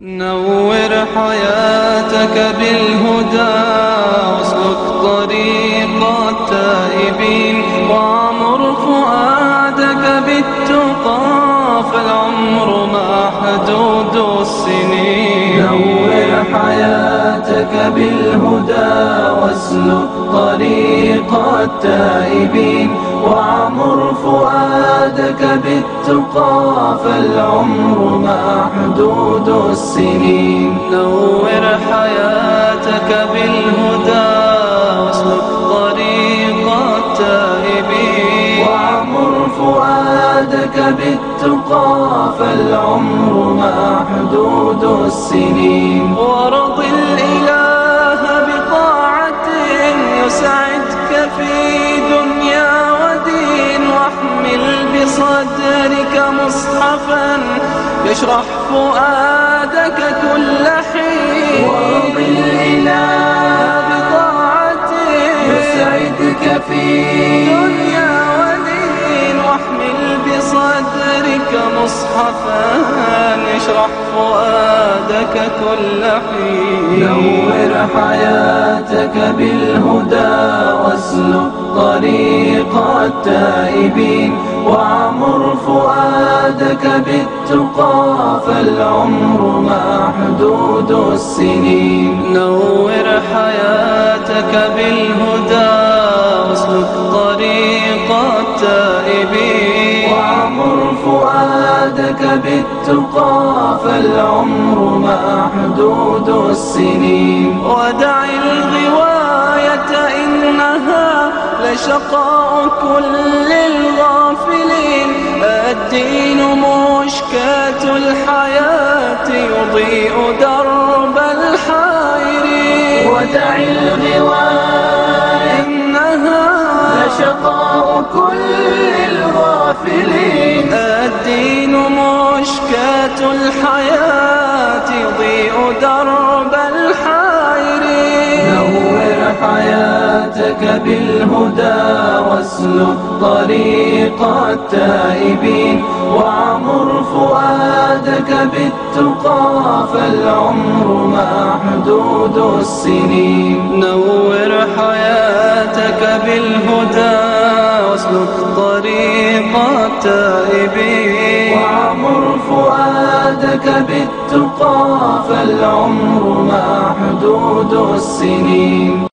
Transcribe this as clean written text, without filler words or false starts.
نور حياتك بالهدى واسلك طريق التائبين وعمر فؤادك بالتقى فالعمر محدود السنين. نور حياتك بالهدى واسلك طريق التائبين وعمر فؤادك بالتقى فالعمر محدود السنين. نور حياتك بالهدى واسلك طريق التائبين وعمر فؤادك بالتقى فالعمر محدود السنين. ورض الإله بطاعة يسعدك في دنيا ودين واحمل بصدرك مصحفا يشرح فؤادك كل حين. ورض الإله بطاعة يسعدك في دنيا ودين واحمل بصدرك مصحفا يشرح فؤادك كل حين. نور حياتك بالهدى واسلك طريق التائبين وعمر فؤادك بالتقى فالعمر محدود السنين. نور حياتك بالهدى واسلك طريق التائبين وعمر فؤادك بالتقى فالعمر محدود السنين. ودع الغواية إنها لشقاء كل الغافلين. الدين مشكاة الحياة يضيء درب الحائرين. ودع الغواية إنها لشقاء كل الغافلين. الدين مشكاة الحياة يضيء درب الحائرين. نور حياتك بالهدى واسلك طريق التائبين وعمر فؤادك بالتقى فالعمر محدود السنين. نور حياتك بالهدى واسلك طريق التائبين وعمر فؤادك بالتقى فالعمر محدود السنين.